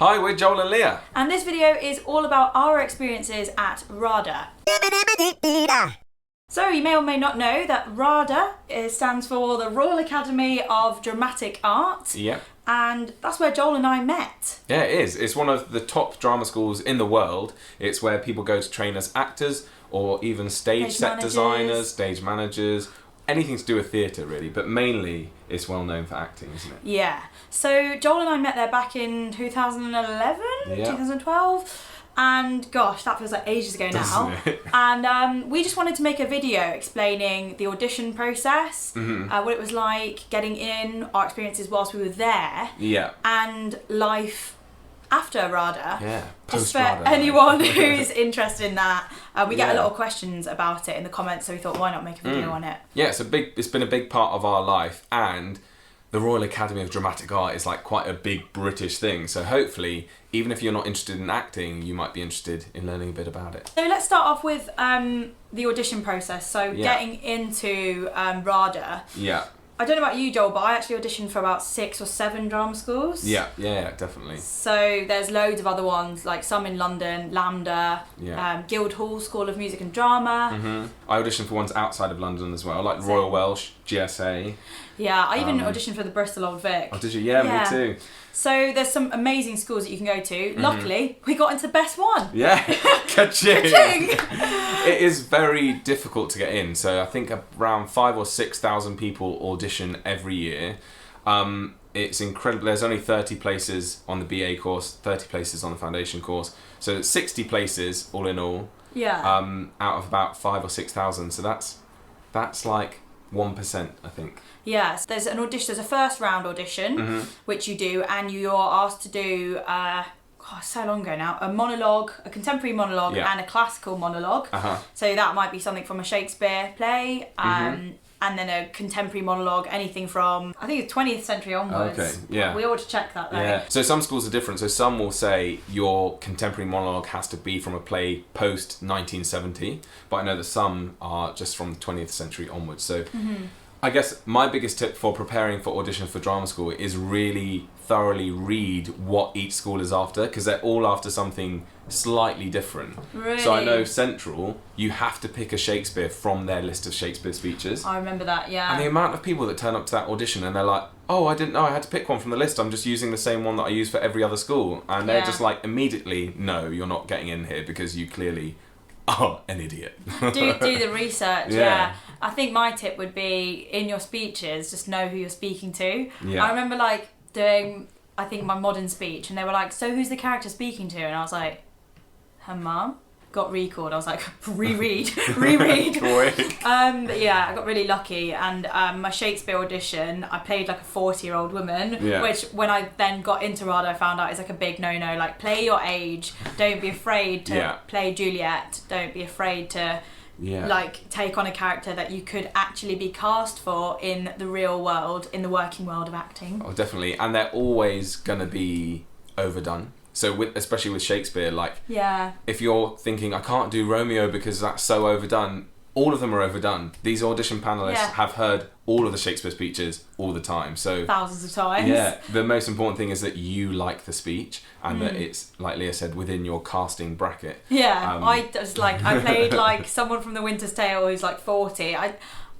Hi, we're Joel and Leah. And this video is all about our experiences at RADA. So you may or may not know that RADA stands for the Royal Academy of Dramatic Art. Yep. And that's where Joel and I met. Yeah, it is. It's one of the top drama schools in the world. It's where people go to train as actors or even stage set designers, stage managers, anything to do with theatre really, but mainly it's well known for acting, isn't it? Yeah. So Joel and I met there back in 2011, 2012. And gosh, that feels like ages ago now. Doesn't it? And we just wanted to make a video explaining the audition process, what it was like getting in, our experiences whilst we were there, and life after RADA. Yeah, just for post-RADA, anyone who's interested in that. We get a lot of questions about it in the comments, so we thought, why not make a video on it? Yeah, it's been a big part of our life, and the Royal Academy of Dramatic Art is like quite a big British thing. So hopefully, even if you're not interested in acting, you might be interested in learning a bit about it. So let's start off with the audition process. So getting into RADA. Yeah. I don't know about you, Joel, but I actually auditioned for about 6 or 7 drama schools. Yeah, definitely. So there's loads of other ones, like some in London, LAMDA, Guildhall School of Music and Drama. I auditioned for ones outside of London as well, like Royal Welsh, GSA. Yeah, I even auditioned for the Bristol Old Vic. Oh, did you? Yeah, me too. So there's some amazing schools that you can go to. Luckily, we got into the best one. Yeah, ka-ching! Ka-ching! It is very difficult to get in. So I think around 5,000 or 6,000 people audition every year. It's incredible. There's only 30 places on the BA course, 30 places on the foundation course. So 60 places all in all. Yeah. Out of about 5,000 or 6,000. So that's like 1%, I think. Yes, there's an audition. There's a first round audition, which you do, and you're asked to do. So long ago now, a monologue, a contemporary monologue, and a classical monologue. So that might be something from a Shakespeare play, and then a contemporary monologue, anything from I think it's 20th century onwards. Okay, yeah. We ought to check that though. Yeah. So some schools are different. So some will say your contemporary monologue has to be from a play post 1970, but I know that some are just from the 20th century onwards. So. I guess my biggest tip for preparing for audition for drama school is really thoroughly read what each school is after, because they're all after something slightly different. Really? So I know Central, you have to pick a Shakespeare from their list of Shakespeare speeches. I remember that, yeah. And the amount of people that turn up to that audition and they're like, oh, I didn't know I had to pick one from the list. I'm just using the same one that I use for every other school. And they're just like, immediately, no, you're not getting in here because you clearly are an idiot. do the research, yeah. I think my tip would be, in your speeches, just know who you're speaking to. I remember like doing, I think, my modern speech, and they were like, so who's the character speaking to? And I was like, her mum. Got recalled. I was like, reread. But yeah, I got really lucky, and my Shakespeare audition, I played like a 40-year-old woman, which when I then got into RADA, I found out is like a big no-no. Like, play your age. Don't be afraid to play Juliet. Don't be afraid to like take on a character that you could actually be cast for in the real world, in the working world of acting. Oh, definitely. And they're always gonna be overdone. So especially with Shakespeare, like, if you're thinking, I can't do Romeo because that's so overdone, all of them are overdone. These audition panellists have heard all of the Shakespeare speeches all the time. So thousands of times. Yeah, the most important thing is that you like the speech and that it's, like Leah said, within your casting bracket. Yeah, I played like someone from The Winter's Tale who's like 40.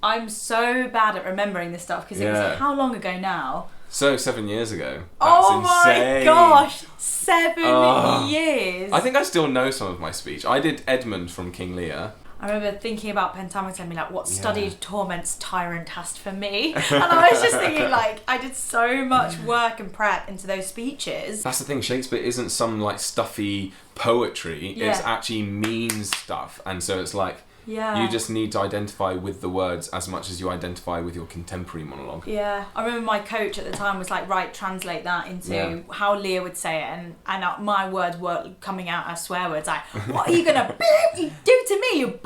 I'm so bad at remembering this stuff because it was like, how long ago now? So 7 years ago. That's My insane. gosh, 7 years. I think I still know some of my speech. I did Edmund from King Lear. I remember thinking about pentameter and being like, what studied torments tyrant hast for me? And I was just thinking, like, I did so much work and prep into those speeches. That's the thing, Shakespeare isn't some like stuffy poetry. It's actually means stuff. And so it's like, you just need to identify with the words as much as you identify with your contemporary monologue. Yeah, I remember my coach at the time was like, right, translate that into how Leah would say it, and my words were coming out as swear words, like, what are you gonna do to me, you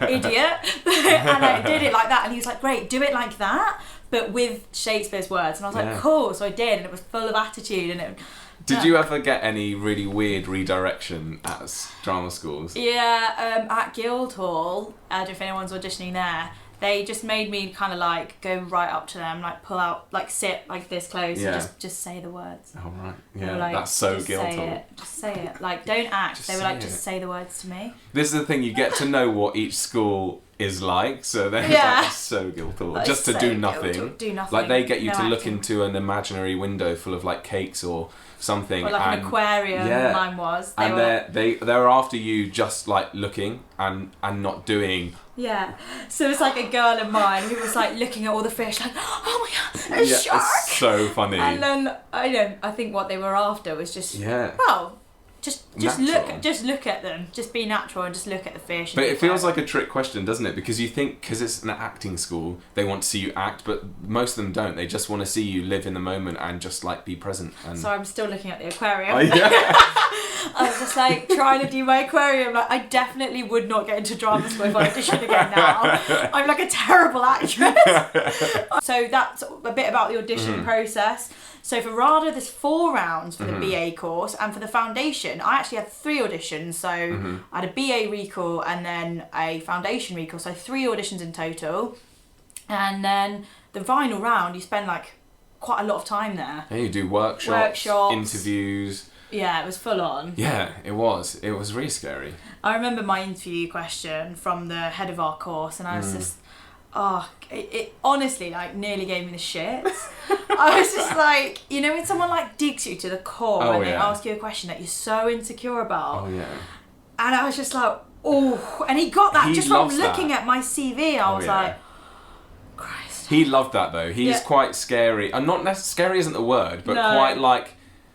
idiot? And I did it like that, and he was like, great, do it like that, but with Shakespeare's words. And I was like, cool, so I did, and it was full of attitude, and it... Did you ever get any really weird redirection at drama schools? Yeah, at Guildhall, if anyone's auditioning there, they just made me kind of like go right up to them, like pull out, like sit like this close and just say the words. Oh right, yeah, like, that's so just guilty. Just say it. Like, don't act. Just they were like, say just say the words to me. This is the thing, you get to know what each school is like, so then it's so guilty. Just to do nothing. Do nothing. Like they get you to acting. look into an imaginary window full of like cakes or something. Or like an aquarium, mine was. They're after you just like looking and not doing. Yeah, so it's like a girl of mine who was like looking at all the fish, like, oh my god, a shark! It's so funny. And then I think what they were after was just just look at them, just be natural and just look at the fish. But it feels like a trick question, doesn't it? Because you think, because it's an acting school, they want to see you act, but most of them don't. They just want to see you live in the moment and just like be present. And so I'm still looking at the aquarium. Oh, yeah. I was just like trying to do my aquarium. Like, I definitely would not get into drama school if I auditioned again now. I'm like a terrible actress. So that's a bit about the audition process. So for RADA, there's 4 rounds for the BA course, and for the foundation, I actually had 3 auditions. So I had a BA recall and then a foundation recall, so 3 auditions in total. And then the final round, you spend like quite a lot of time there. Yeah, you do workshops, interviews. Yeah, it was full on. Yeah, it was. It was really scary. I remember my interview question from the head of our course, and I was just, it honestly like nearly gave me the shits. I was just like, you know, when someone like digs you to the core and they ask you a question that you're so insecure about. Oh yeah. And I was just like, oh, and he got that just from looking at my CV. I was like, Christ. He loved that though. He's quite scary, and not necessarily scary isn't the word, but quite like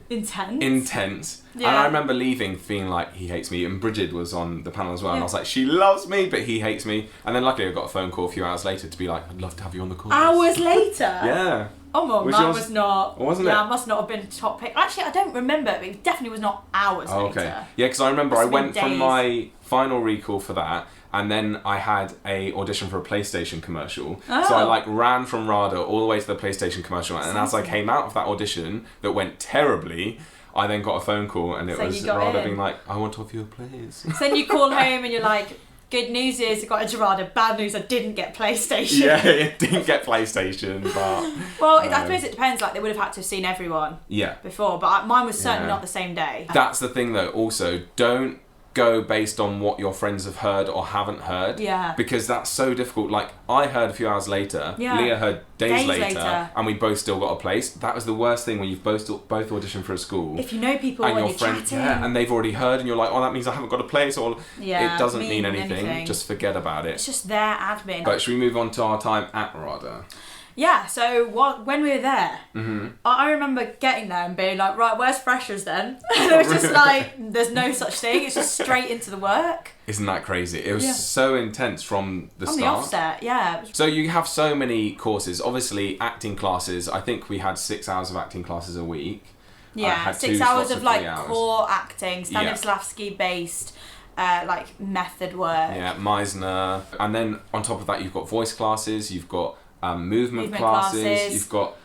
intense. Yeah. And I remember leaving feeling like he hates me, and Bridget was on the panel as well, and I was like, she loves me but he hates me. And then luckily I got a phone call a few hours later to be like, I'd love to have you on the course. Hours later? Yeah. Oh my, that was not. Wasn't it? Yeah, must not have been top pick. Actually, I don't remember, but it definitely was not hours later. Yeah, because I remember I went from my final recall for that, and then I had a audition for a PlayStation commercial. Oh. So I like ran from RADA all the way to the PlayStation commercial, and as I came out of that audition that went terribly, I then got a phone call, and it was RADA being like, I want to offer you a place. So then you call home and you're like, good news is I got into RADA, bad news I didn't get PlayStation. Yeah, it didn't get PlayStation, but... Well, I suppose it depends, like they would have had to have seen everyone before, but mine was certainly not the same day. That's the thing though, also, don't go based on what your friends have heard or haven't heard. Yeah. Because that's so difficult. Like, I heard a few hours later, Leah heard days later, and we both still got a place. That was the worst thing when you've both auditioned for a school. If you know people and you're chatting. And they've already heard, and you're like, oh, that means I haven't got a place, or it doesn't mean anything. Just forget about it. It's just their admin. But should we move on to our time at RADA? Yeah, so when we were there, I remember getting there and being like, right, where's freshers then? And it was just like, there's no such thing, it's just straight into the work. Isn't that crazy? It was so intense from the start. From the offset, yeah. So you have so many courses. Obviously, acting classes, I think we had 6 hours of acting classes a week. Yeah, 6 hours of like core acting, Stanislavski based, like method work. Yeah, Meisner. And then on top of that, you've got voice classes, you've got movement classes, you've got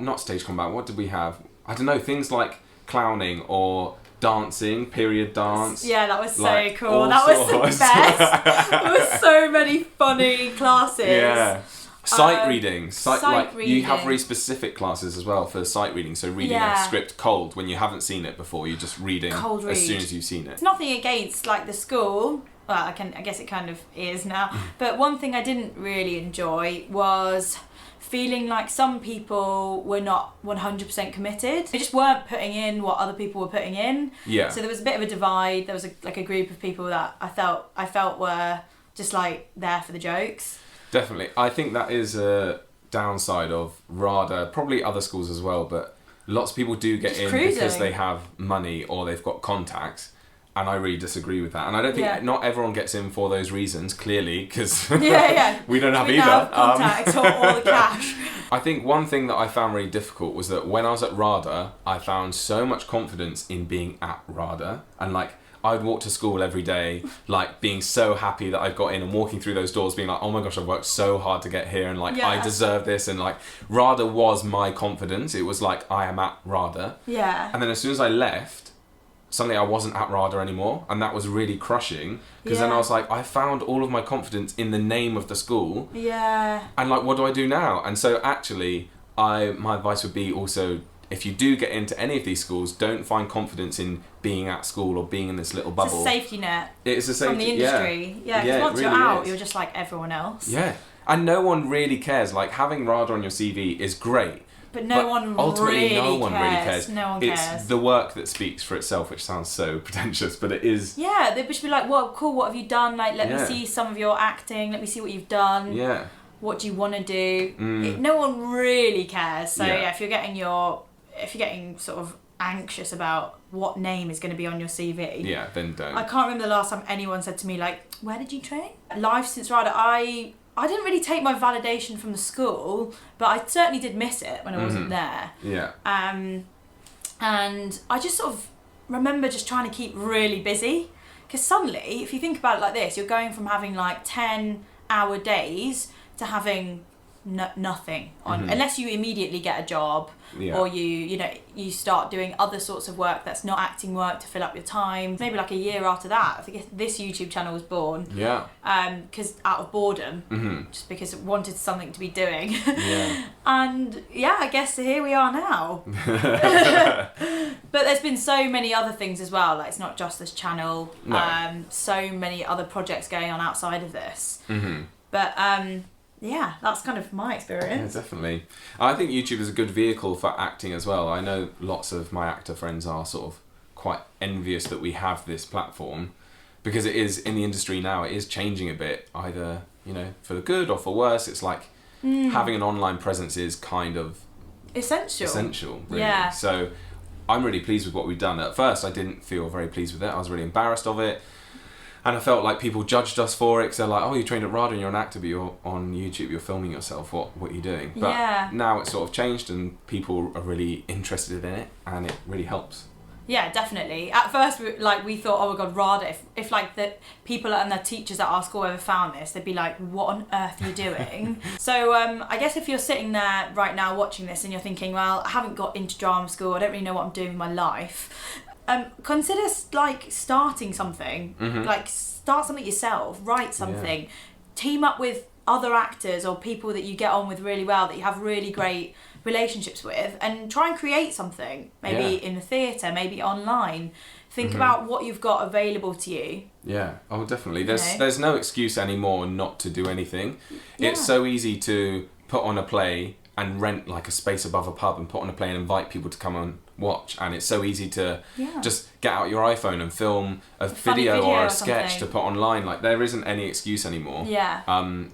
not stage combat, what did we have? I don't know, things like clowning or dancing, period dance. Yeah, that was so cool. That was the best. There were so many funny classes. Yeah. Sight reading. Sight reading. You have very specific classes as well for sight reading, so reading a script cold when you haven't seen it before, you're just reading as soon as you've seen it. It's nothing against like the school. Well, I guess it kind of is now. But one thing I didn't really enjoy was feeling like some people were not 100% committed. They just weren't putting in what other people were putting in. Yeah. So there was a bit of a divide. There was a group of people that I felt were just like there for the jokes. Definitely. I think that is a downside of RADA, probably other schools as well, but lots of people do get in because they have money or they've got contacts. And I really disagree with that. And I don't think not everyone gets in for those reasons, clearly, because we don't have either. Have contacts or the cash. I think one thing that I found really difficult was that when I was at RADA, I found so much confidence in being at RADA. And like, I'd walk to school every day, like being so happy that I'd got in and walking through those doors being like, oh my gosh, I've worked so hard to get here and like, I deserve this. And like, RADA was my confidence. It was like, I am at RADA. Yeah. And then as soon as I left, suddenly I wasn't at RADA anymore, and that was really crushing, because then I was like, I found all of my confidence in the name of the school. Yeah. And like, what do I do now? And so actually, my advice would be also, if you do get into any of these schools, don't find confidence in being at school or being in this little bubble. It's a safety net. It's a safety from the industry. Yeah, because once you're out, you're just like everyone else. Yeah. And no one really cares. Like, having RADA on your CV is great. But ultimately, no one really cares. No one cares. It's the work that speaks for itself, which sounds so pretentious, but it is. Yeah, they should be like, well, cool, what have you done? Like, let me see some of your acting. Let me see what you've done. Yeah. What do you want to do? No one really cares. So if you're getting sort of anxious about what name is going to be on your CV, then don't. I can't remember the last time anyone said to me, like, where did you train? Life since RADA, I didn't really take my validation from the school, but I certainly did miss it when I wasn't there. Yeah. And I just sort of remember just trying to keep really busy, because suddenly, if you think about it like this, you're going from having like 10-hour days to having nothing on, unless you immediately get a job or you start doing other sorts of work that's not acting work to fill up your time. Maybe like a year after that, I think this YouTube channel was born. Because out of boredom, just because it wanted something to be doing. And I guess here we are now. But there's been so many other things as well. Like, it's not just this channel. So many other projects going on outside of this. But that's kind of my experience. Yeah, definitely. I think YouTube is a good vehicle for acting as well. I know lots of my actor friends are sort of quite envious that we have this platform, because it is, in the industry now, it is changing a bit, either, for the good or for worse. It's like having an online presence is kind of essential, really. Yeah. So I'm really pleased with what we've done. At first, I didn't feel very pleased with it. I was really embarrassed of it. And I felt like people judged us for it, because they're like, oh, you trained at RADA and you're an actor, but you're on YouTube, you're filming yourself, what are you doing? But now it's sort of changed, and people are really interested in it, and it really helps. Yeah, definitely. At first, we thought, oh my god, RADA, if like the people and their teachers at our school ever found this, they'd be like, what on earth are you doing? So I guess if you're sitting there right now watching this and you're thinking, well, I haven't got into drama school, I don't really know what I'm doing with my life, consider like starting something. Like, start something yourself, write something, team up with other actors or people that you get on with really well, that you have really great relationships with, and try and create something, maybe in the theatre, maybe online. Think about what you've got available to you. Definitely. There's no excuse anymore not to do anything. It's so easy to put on a play and rent like a space above a pub and put on a play and invite people to come and watch, and it's so easy to just get out your iPhone and film a video or a sketch to put online. Like, there isn't any excuse anymore.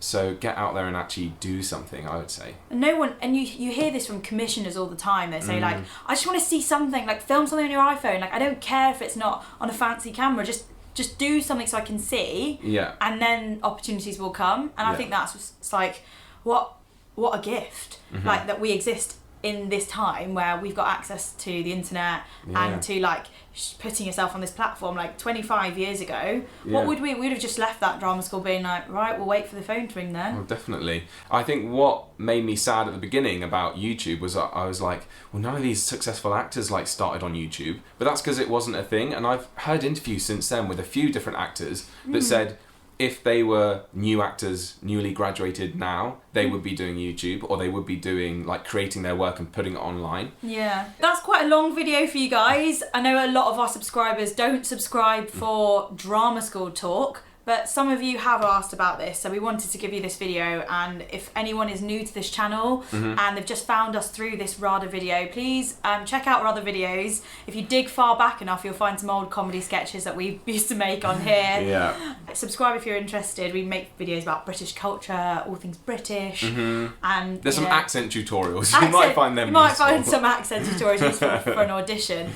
So get out there and actually do something, I would say. And you hear this from commissioners all the time. They say like, I just want to see something, like film something on your iPhone, like I don't care if it's not on a fancy camera, just do something so I can see, and then opportunities will come. And I think that's just like, what a gift, like, that we exist in this time where we've got access to the internet and to like putting yourself on this platform. Like 25 years ago, what would we'd have just left that drama school being like, right, we'll wait for the phone to ring then. Oh, definitely. I think what made me sad at the beginning about YouTube was I was like, well, none of these successful actors like started on YouTube, but that's because it wasn't a thing. And I've heard interviews since then with a few different actors that said if they were new actors, newly graduated now, they would be doing YouTube, or they would be doing, like, creating their work and putting it online. Yeah. That's quite a long video for you guys. I know a lot of our subscribers don't subscribe for drama school talk, but some of you have asked about this, so we wanted to give you this video. And if anyone is new to this channel and they've just found us through this RADA video, please check out our other videos. If you dig far back enough, you'll find some old comedy sketches that we used to make on here. Subscribe if you're interested. We make videos about British culture, all things British, and there's some accent tutorials. You might find them useful. You might find some accent tutorials useful for an audition.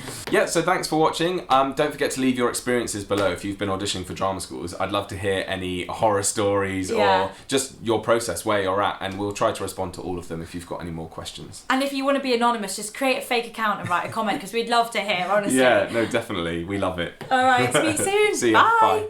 So thanks for watching. Don't forget to leave your experiences below if you've been auditioning for drama schools. I'd love to hear any horror stories or just your process, where you're at, and we'll try to respond to all of them if you've got any more questions. And if you want to be anonymous, just create a fake account and write a comment, because we'd love to hear, honestly. Yeah, no, definitely. We love it. All right, speak soon. See ya. Bye.